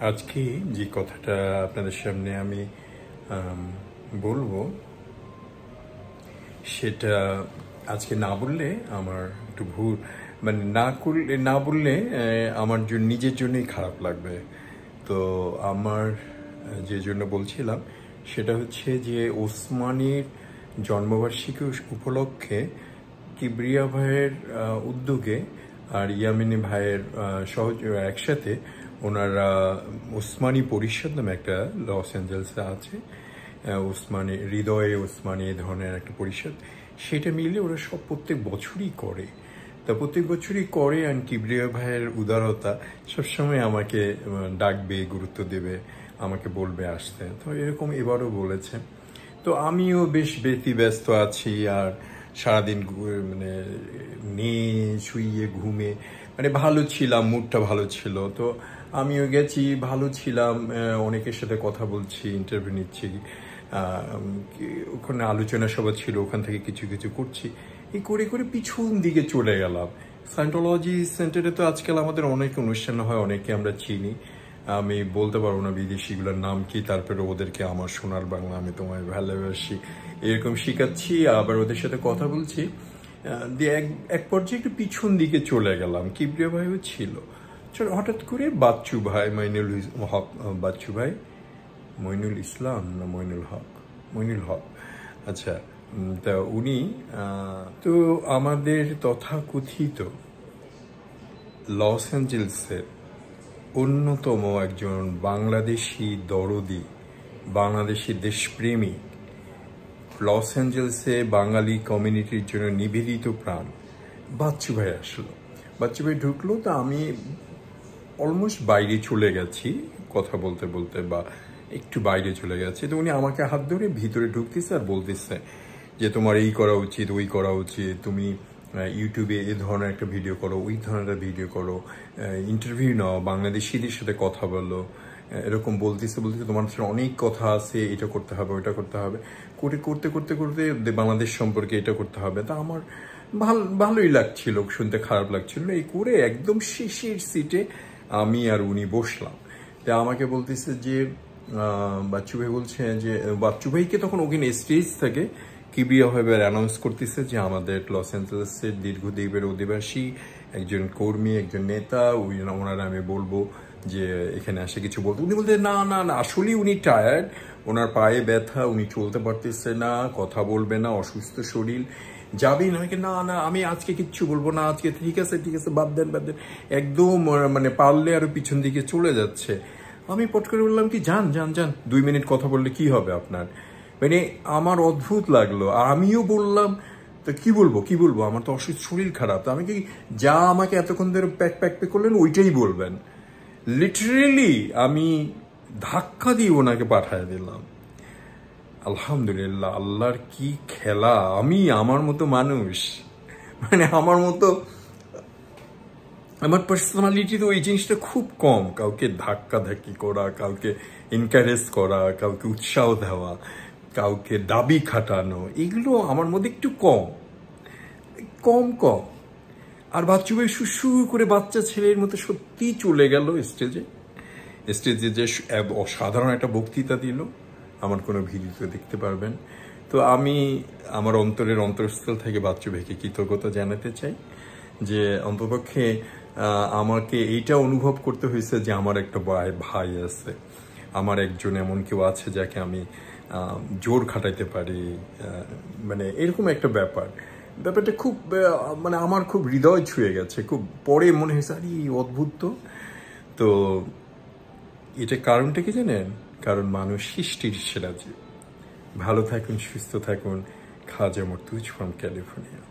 আজকে যে কথাটা আপনাদের সামনে আমি বলবো সেটা আজকে না বললে আমার একটু ভুল, মানে না বললে আমার জন্য নিজের জন্যই খারাপ লাগবে। তো আমার যে জন্য বলছিলাম সেটা হচ্ছে যে ওসমানীর জন্মবার্ষিকী উপলক্ষে কিবরিয়া ভাইয়ের উদ্যোগে আর ইয়ামিনী ভাইয়ের একসাথে ওনারা ওসমানী পরিষদ নামে একটা লস অ্যাঞ্জেলসে আছে, ওসমানী হৃদয়ে ওসমানী এই ধরনের একটা পরিষদ, সেটা মিলে ওরা সব প্রত্যেক বছরই করে। তা প্রত্যেক বছরই করে, আর কিবরিয়া ভাইয়ের উদারতা সবসময় আমাকে ডাকবে, গুরুত্ব দেবে, আমাকে বলবে আসতে। তো এরকম এবারও বলেছে। তো আমিও বেশ ব্যস্ত আছি, আর সারাদিন মানে শুইয়ে ঘুমে মানে ভালো ছিলাম, মুডটা ভালো ছিল। তো আমিও গেছি, ভালো ছিলাম, অনেকের সাথে কথা বলছি, ইন্টারভিউ নিচ্ছি, ওখানে আলোচনা সভা ছিল, ওখান থেকে কিছু কিছু করছি। এই করে করে পিছন দিকে চলে গেলাম। সায়েন্টোলজি সেন্টারে তো আজকাল আমাদের অনেক অনুষ্ঠান হয়, অনেকে আমরা চিনি। আমি বলতে পারবো না বিদেশিগুলোর নাম কি, তারপরে ওদেরকে আমার সোনার বাংলা আমি তোমায় ভালোবাসি এরকম শিখাচ্ছি, আবার ওদের সাথে কথা বলছি। দিয়ে এক পর্যায়ে একটু পিছন দিকে চলে গেলাম, কিবরিয়া ভাইও ছিল। হঠাৎ করে বাচ্চু ভাই, বাচ্চু ভাই, মইনুল ইসলাম না মইনুল হক, আচ্ছা, তা উনি তো আমাদের তথাকথিত লস অ্যাঞ্জেলসের অন্যতম একজন বাংলাদেশি দরদি, বাংলাদেশি দেশপ্রেমী, লস অ্যাঞ্জেলসে বাঙালি কমিউনিটির জন্য নিবেদিত প্রাণ বাচ্চু ভাই আসলো। বাচ্চু ভাই ঢুকলো, তো আমি অলমোস্ট বাইরে চলে গেছি কথা বলতে বলতে, বা একটু বাইরে চলে গেছে। তো উনি আমাকে হাত ধরে ভিতরে ঢুকতেছে আর বলতেছে যে তোমার এই করা উচিত, ওই করা উচিত, তুমি ইউটিউবে এ ধরনের একটা ভিডিও করো, ওই ধরনের ভিডিও করো, ইন্টারভিউ নাও, বাংলাদেশিদের সাথে কথা বলো, এরকম বলতেছে তোমার সাথে অনেক কথা আছে, এটা করতে হবে, ওইটা করতে হবে, করতে করতে করতে বাংলাদেশ সম্পর্কে এটা করতে হবে। তা আমার ভালোই লাগছিল, শুনতে খারাপ লাগছিল না। এই করে একদম শেষের সিটে আমি আর উনি বসলাম। তা আমাকে বলতেছে যে বাচ্চু ভাই বলছে যে, বাচ্চু ভাইকে তখন ওখানে স্টেজ থেকে কিবরিয়া ভাবে অ্যানাউন্স করতেছে যে আমাদের লস অ্যাঞ্জেলেসের দীর্ঘদিনের অধিবাসী একজন কর্মী, একজন নেতা, ওনারা আমি বলবো যে এখানে আসে কিছু বলতে। উনি বলতে না না না, আসলেই উনি টায়ার্ড, ওনার পায়ে ব্যথা, উনি চলতে পারতেছে না, কথা বলবে না, অসুস্থ শরীর, যাবেন। আমাকে না না, আমি আজকে কিচ্ছু বলবো না, আজকে ঠিক আছে বাদ দেন। একদম মানে পারলে আরো পিছন দিকে চলে যাচ্ছে। আমি পট করে বললাম কি, যান 2 মিনিট কথা বললে কি হবে আপনার। মানে আমার অদ্ভুত লাগলো। আর আমিও বললাম তো কি বলবো, আমার তো অসুস্থ, শরীর খারাপ। তো আমি কি, যা আমাকে এতক্ষণ ধরে প্যাক করলেন ওইটাই বলবেন। লিটারেলি আমি ধাক্কা দিয়ে ওনাকে পাঠিয়ে দিলাম। আলহামদুলিল্লাহ, আল্লাহর কি খেলা। আমি আমার মতো মানুষ, মানে আমার পার্সোনালিটি তো ওই জিনিসটা খুব কম, কাউকে ধাক্কি করা, কাউকে এনকারেজ করা, কাউকে উৎসাহ দেওয়া, কাউকে দাবি খাটানো, এগুলো আমার মধ্যে একটু কম। আর বাচ্চু ভাই সুসুর করে বাচ্চা ছেলের মতো সত্যি চলে গেল স্টেজে যে অসাধারণ একটা বক্তৃতা দিল, আমার কোনো ভিডিওতে দেখতে পারবেন। তো আমি আমার অন্তরস্থল থেকে বাচ্চু ভাইকে কৃতজ্ঞতা জানাতে চাই যে অন্তপক্ষে আমাকে এইটা অনুভব করতে হয়েছে যে আমার একটা ভাই আছে, আমার একজন এমন কেউ আছে যাকে আমি জোর খাটাইতে পারি, মানে এরকম একটা ব্যাপারটা খুব মানে আমার খুব হৃদয় ছুঁয়ে গেছে। খুব পরে মনে হয়েছে আরে অদ্ভুত। তো এটা কারণটা কি জানেন? কারণ মানুষ সৃষ্টির সেরা জীব। ভালো থাকুন, সুস্থ থাকুন। খাজা মর্তুজ ফ্রম ক্যালিফোর্নিয়া।